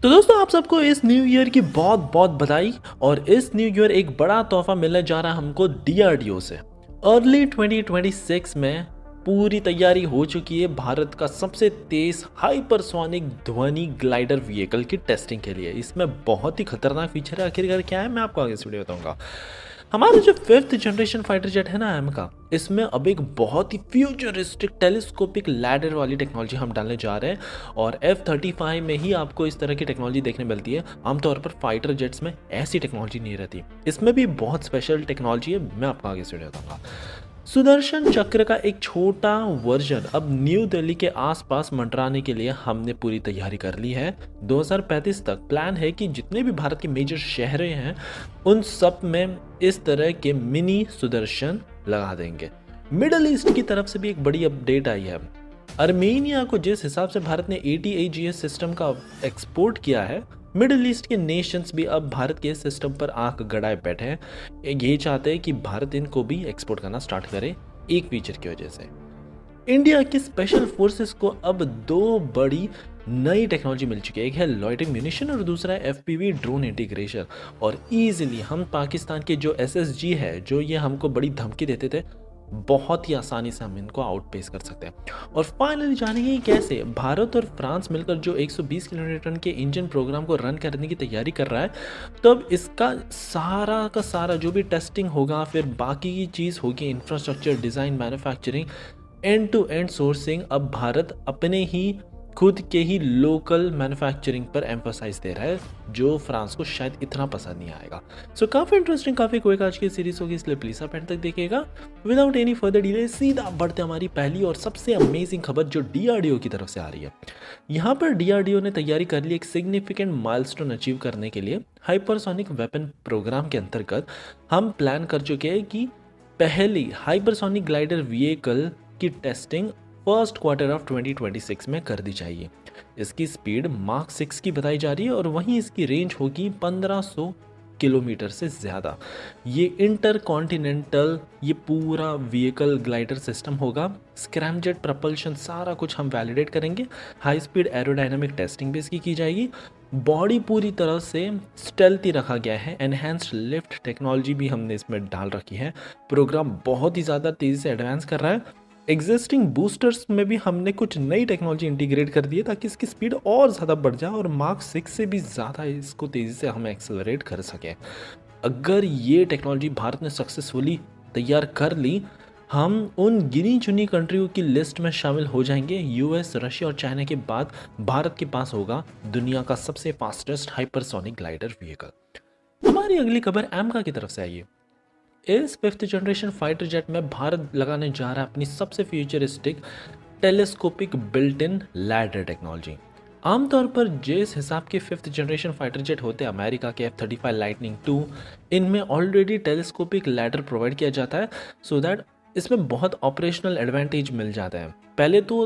तो दोस्तों आप सबको इस न्यू ईयर की बहुत बहुत बधाई। और इस न्यू ईयर एक बड़ा तोहफा मिलने जा रहा है हमको डीआरडीओ से। अर्ली 2026 में पूरी तैयारी हो चुकी है भारत का सबसे तेज हाइपरसोनिक ध्वनि ग्लाइडर व्हीकल की टेस्टिंग के लिए। इसमें बहुत ही खतरनाक फीचर है, आखिरकार क्या है मैं आपको आगे इस वीडियो बताऊंगा। हमारा जो 5th जनरेशन फाइटर जेट है ना एम का, इसमें अब एक बहुत ही फ्यूचरिस्टिक टेलीस्कोपिक लैडर वाली टेक्नोलॉजी हम डालने जा रहे हैं। और F-35 में ही आपको इस तरह की टेक्नोलॉजी देखने मिलती है। आमतौर पर फाइटर जेट्स में ऐसी टेक्नोलॉजी नहीं रहती। इसमें भी बहुत स्पेशल टेक्नोलॉजी है, मैं आपको आगे से बताऊंगा। सुदर्शन चक्र का एक छोटा वर्जन अब न्यू दिल्ली के आसपास मंडराने के लिए हमने पूरी तैयारी कर ली है। 2035 तक प्लान है कि जितने भी भारत के मेजर शहर हैं उन सब में इस तरह के मिनी सुदर्शन लगा देंगे। मिडल ईस्ट की तरफ से भी एक बड़ी अपडेट आई है। अर्मेनिया को जिस हिसाब से भारत ने ATAGS सिस्टम का एक्सपोर्ट किया है, मिडिल ईस्ट के नेशंस भी अब भारत के सिस्टम पर आंख गड़ाए बैठे हैं। ये चाहते हैं कि भारत इनको भी एक्सपोर्ट करना स्टार्ट करे एक फीचर की वजह से। इंडिया की स्पेशल फोर्सेस को अब दो बड़ी नई टेक्नोलॉजी मिल चुकी है। एक है लॉइटिंग म्यूनिशन और दूसरा है FPV ड्रोन इंटीग्रेशन। और इजीली हम पाकिस्तान के जो SSG है, जो ये हमको बड़ी धमकी देते थे, बहुत ही आसानी से हम इनको आउटपेस कर सकते हैं। और फाइनली जानेंगे कैसे भारत और फ्रांस मिलकर जो 120 किलोमीटर के इंजन प्रोग्राम को रन करने की तैयारी कर रहा है। तो अब इसका सारा का सारा जो भी टेस्टिंग होगा, फिर बाकी की चीज़ होगी, infrastructure, design, manufacturing, end to end sourcing, अब भारत अपने ही खुद के ही लोकल मैन्युफैक्चरिंग पर एम्फोसाइज दे रहा है, जो फ्रांस को शायद इतना पसंद नहीं आएगा। सो काफ़ी इंटरेस्टिंग, काफ़ी क्विक आज की सीरीज होगी, इसलिए प्लीज़ आप एंड तक देखिएगा। विदाउट एनी फर्दर डिले सीधा बढ़ते हमारी पहली और सबसे अमेजिंग खबर जो DRDO की तरफ से आ रही है। यहाँ पर DRDO ने तैयारी कर ली एक सिग्निफिकेंट माइलस्टोन अचीव करने के लिए। हाइपरसोनिक वेपन प्रोग्राम के अंतर्गत हम प्लान कर चुके हैं कि पहली हाइपरसोनिक ग्लाइडर व्हीकल की टेस्टिंग फर्स्ट क्वार्टर ऑफ 2026 में कर दी जाएगी। इसकी स्पीड मार्क 6 की बताई जा रही है और वहीं इसकी रेंज होगी 1500 किलोमीटर से ज़्यादा। ये इंटरकॉन्टिनेंटल ये पूरा व्हीकल ग्लाइडर सिस्टम होगा। स्क्रैमजेट प्रपल्शन सारा कुछ हम वैलिडेट करेंगे। हाई स्पीड एरोडायनामिक टेस्टिंग भी इसकी की जाएगी। बॉडी पूरी तरह से स्टेल्थी रखा गया है। एनहेंस्ड लिफ्ट टेक्नोलॉजी भी हमने इसमें डाल रखी है। प्रोग्राम बहुत ही ज़्यादा तेज़ी से एडवांस कर रहा है। एग्जिस्टिंग बूस्टर्स में भी हमने कुछ नई टेक्नोलॉजी इंटीग्रेट कर दी है ताकि इसकी स्पीड और ज़्यादा बढ़ जाए और मार्क 6 से भी ज़्यादा इसको तेज़ी से हम एक्सेलरेट कर सकें। अगर ये टेक्नोलॉजी भारत ने सक्सेसफुली तैयार कर ली, हम उन गिनी चुनी कंट्रियों की लिस्ट में शामिल हो जाएंगे। US, रशिया और चाइना के बाद भारत के पास होगा दुनिया का सबसे फास्टेस्ट हाइपरसोनिक ग्लाइडर व्हीकल। हमारी अगली खबर एमका की तरफ से आई है। इस 5th जनरेशन फाइटर जेट में भारत लगाने जा रहा है अपनी सबसे futuristic telescopic built in ladder technology. आमतौर पर जिस हिसाब के 5th जनरेशन फाइटर जेट होते हैं अमेरिका के F-35 लाइटनिंग 2, इनमें ऑलरेडी टेलीस्कोपिक लैडर प्रोवाइड किया जाता है, सो दैट इसमें बहुत ऑपरेशनल एडवांटेज मिल जाता है। पहले तो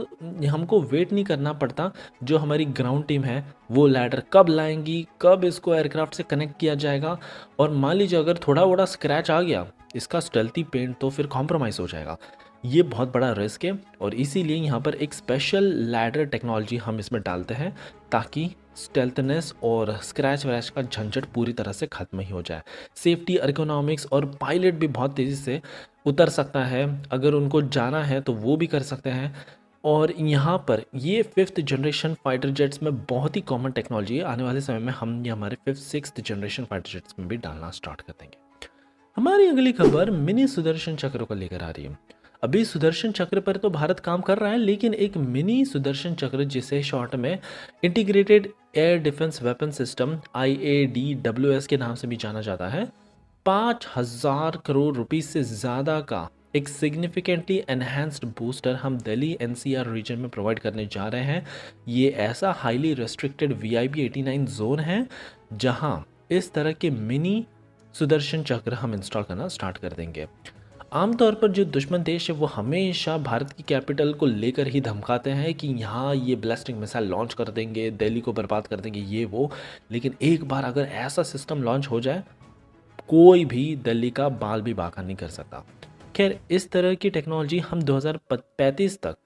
हमको वेट नहीं करना पड़ता, जो हमारी ग्राउंड टीम है वो लैडर कब लाएंगी, कब इसको एयरक्राफ्ट से कनेक्ट किया जाएगा, और मान लीजिए अगर थोड़ा बड़ा स्क्रैच आ गया इसका स्टेल्थी पेंट, तो फिर कॉम्प्रोमाइज़ हो जाएगा। ये बहुत बड़ा रिस्क है और इसीलिए यहाँ पर एक स्पेशल लैडर टेक्नोलॉजी हम इसमें डालते हैं ताकि स्टेल्थनेस और स्क्रैच वैच का झंझट पूरी तरह से खत्म ही हो जाए। सेफ्टी, अर्गोनॉमिक्स और पायलट भी बहुत तेज़ी से उतर सकता है, अगर उनको जाना है तो वो भी कर सकते हैं। और यहाँ पर ये 5th जनरेशन फाइटर जेट्स में बहुत ही कॉमन टेक्नोलॉजी है। आने वाले समय में हम ये हमारे 5th 6th generation fighter jets में भी डालना स्टार्ट कर देंगे। हमारी अगली खबर मिनी सुदर्शन चक्र को लेकर आ रही है। अभी सुदर्शन चक्र पर तो भारत काम कर रहा है, लेकिन एक मिनी सुदर्शन चक्र जिसे शॉर्ट में integrated air defence weapon system IADWS के नाम से भी जाना जाता है, 5000 करोड़ रुपीस से ज़्यादा का एक सिग्निफिकेंटली एनहेंस्ड बूस्टर हम दिल्ली NCR रीजन में प्रोवाइड करने जा रहे हैं। ये ऐसा हाईली रेस्ट्रिक्टेड VIP 89 जोन है जहां इस तरह के मिनी सुदर्शन चक्र हम इंस्टॉल करना स्टार्ट कर देंगे। आमतौर पर जो दुश्मन देश है वो हमेशा भारत की कैपिटल को लेकर ही धमकाते हैं कि यहाँ ये ब्लास्टिंग मिसाइल लॉन्च कर देंगे, दिल्ली को बर्बाद कर देंगे, ये वो। लेकिन एक बार अगर ऐसा सिस्टम लॉन्च हो जाए, कोई भी दिल्ली का बाल भी बाका नहीं कर सकता। खैर, इस तरह की टेक्नोलॉजी हम 2035 तक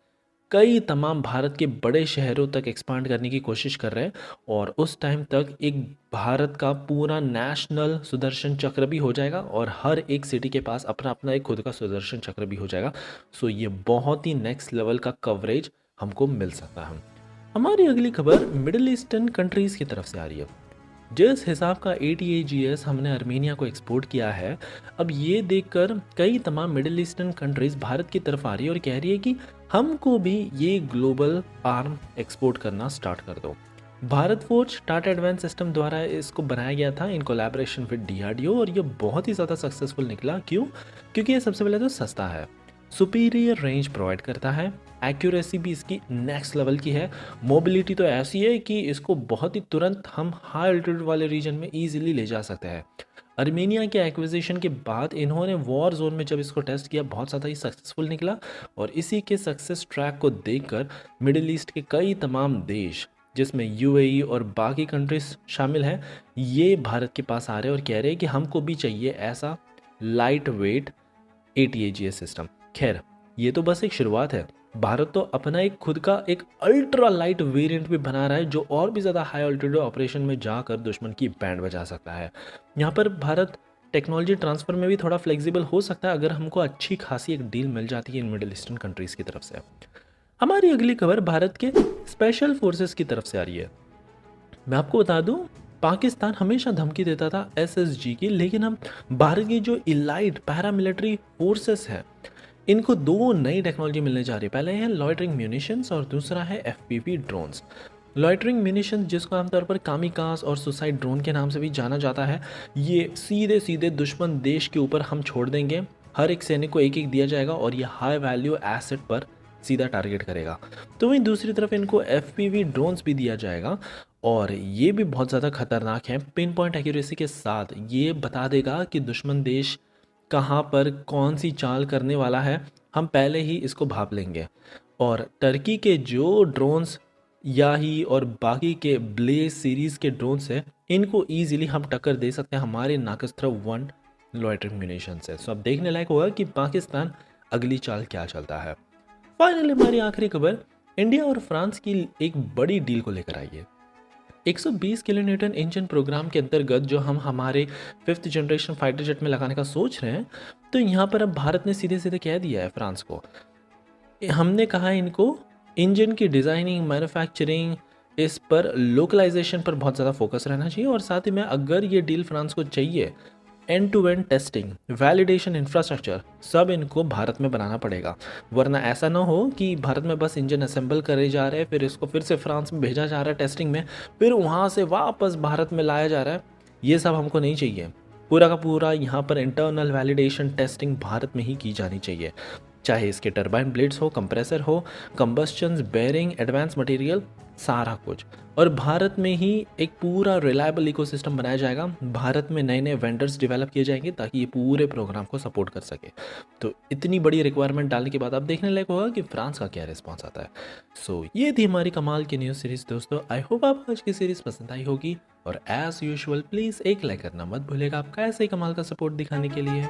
कई तमाम भारत के बड़े शहरों तक एक्सपांड करने की कोशिश कर रहे हैं और उस टाइम तक एक भारत का पूरा नेशनल सुदर्शन चक्र भी हो जाएगा और हर एक सिटी के पास अपना अपना एक खुद का सुदर्शन चक्र भी हो जाएगा। सो ये बहुत ही नेक्स्ट लेवल का कवरेज हमको मिल सकता है। हमारी अगली खबर मिडिल ईस्टर्न कंट्रीज़ की तरफ से आ रही है। जिस हिसाब का ATAGS हमने अर्मेनिया को एक्सपोर्ट किया है, अब ये देखकर कई तमाम मिडिल ईस्टर्न कंट्रीज़ भारत की तरफ आ रही है और कह रही है कि हमको भी ये ग्लोबल आर्म एक्सपोर्ट करना स्टार्ट कर दो। Bharat forge Tata advance system द्वारा इसको बनाया गया था इन कोलैबोरेशन विद DRDO और ये बहुत ही ज़्यादा सक्सेसफुल निकला। क्यों? क्योंकि ये सबसे पहले तो सस्ता है, सुपीरियर रेंज प्रोवाइड करता है, एक्यूरेसी भी इसकी नेक्स्ट लेवल की है, मोबिलिटी तो ऐसी है कि इसको बहुत ही तुरंत हम हाई अल्टीट्यूड वाले रीजन में ईजिली ले जा सकते हैं। अर्मेनिया के एक्विजिशन के बाद इन्होंने वॉर जोन में जब इसको टेस्ट किया बहुत ज़्यादा ही सक्सेसफुल निकला और इसी के सक्सेस ट्रैक को देखकर मिडिल ईस्ट के कई तमाम देश जिसमें UAE और बाकी कंट्रीज शामिल हैं, ये भारत के पास आ रहे हैं और कह रहे हैं कि हमको भी चाहिए ऐसा लाइट वेट ATAGS सिस्टम। खैर ये तो बस एक शुरुआत है, भारत तो अपना एक खुद का एक अल्ट्रा लाइट वेरिएंट भी बना रहा है जो और भी ज़्यादा हाई अल्टीट्यूड ऑपरेशन में जाकर दुश्मन की बैंड बजा सकता है। यहाँ पर भारत टेक्नोलॉजी ट्रांसफ़र में भी थोड़ा फ्लेक्सिबल हो सकता है अगर हमको अच्छी खासी एक डील मिल जाती है इन मिडिल ईस्टर्न कंट्रीज़ की तरफ से। हमारी अगली खबर भारत के स्पेशल फोर्सेस की तरफ से आ रही है। मैं आपको बता दूं, पाकिस्तान हमेशा धमकी देता था SSG की, लेकिन अब भारत की जो इलाइट पैरामिलिट्री फोर्सेस है इनको दो नई टेक्नोलॉजी मिलने जा रही है। पहले है लॉइटरिंग म्यूनिशंस और दूसरा है FPV ड्रोन्स। लॉइटरिंग म्यूनिशंस जिसको आमतौर पर कामिकाज और सुसाइड ड्रोन के नाम से भी जाना जाता है, ये सीधे सीधे दुश्मन देश के ऊपर हम छोड़ देंगे, हर एक सैनिक को एक एक दिया जाएगा और ये हाई वैल्यू एसेट पर सीधा टारगेट करेगा। तो वहीं दूसरी तरफ इनको FPV ड्रोन्स भी दिया जाएगा और ये भी बहुत ज़्यादा खतरनाक है। पिन पॉइंट एक्यूरेसी के साथ ये बता देगा कि दुश्मन देश कहाँ पर कौन सी चाल करने वाला है, हम पहले ही इसको भाप लेंगे। और टर्की के जो ड्रोन्स याही और बाकी के ब्लेज सीरीज़ के ड्रोन्स हैं, इनको ईजिली हम टक्कर दे सकते हैं हमारे नागस्त्र 1 लॉइटरिंग म्यूनिशन से। सो अब देखने लायक होगा कि पाकिस्तान अगली चाल क्या चलता है। फाइनली हमारी आखिरी खबर इंडिया और फ्रांस की एक बड़ी डील को लेकर आई है। 120 किलो न्यूटन इंजन प्रोग्राम के अंतर्गत जो हम हमारे 5th जनरेशन फाइटर जेट में लगाने का सोच रहे हैं, तो यहाँ पर अब भारत ने सीधे सीधे कह दिया है फ्रांस को, हमने कहा इनको इंजन की डिज़ाइनिंग, मैन्युफैक्चरिंग, इस पर लोकलाइजेशन पर बहुत ज़्यादा फोकस रहना चाहिए और साथ ही में अगर ये डील फ्रांस को चाहिए, end to end testing, validation, infrastructure सब इनको भारत में बनाना पड़ेगा। वरना ऐसा ना हो कि भारत में बस इंजन असेंबल करे जा रहे हैं, फिर इसको फिर से फ्रांस में भेजा जा रहा है टेस्टिंग में, फिर वहाँ से वापस भारत में लाया जा रहा है। ये सब हमको नहीं चाहिए। पूरा का पूरा यहाँ पर इंटरनल वैलिडेशन टेस्टिंग भारत में ही की जानी चाहिए, चाहे इसके टरबाइन ब्लेड्स हो, कंप्रेसर हो, कंबस्चन, बेयरिंग, एडवांस मटेरियल, सारा कुछ। और भारत में ही एक पूरा रिलायबल इकोसिस्टम बनाया जाएगा। भारत में नए नए वेंडर्स डेवलप किए जाएंगे ताकि ये पूरे प्रोग्राम को सपोर्ट कर सके। तो इतनी बड़ी रिक्वायरमेंट डालने के बाद अब देखने लायक होगा कि फ्रांस का क्या रिस्पॉन्स आता है। सो ये थी हमारी कमाल की न्यूज़ सीरीज़ दोस्तों। आई होप आपको आज की सीरीज़ पसंद आई होगी और एज़ यूजुअल प्लीज़ एक लाइक करना मत भूलिएगा आपका ऐसे ही कमाल का सपोर्ट दिखाने के लिए।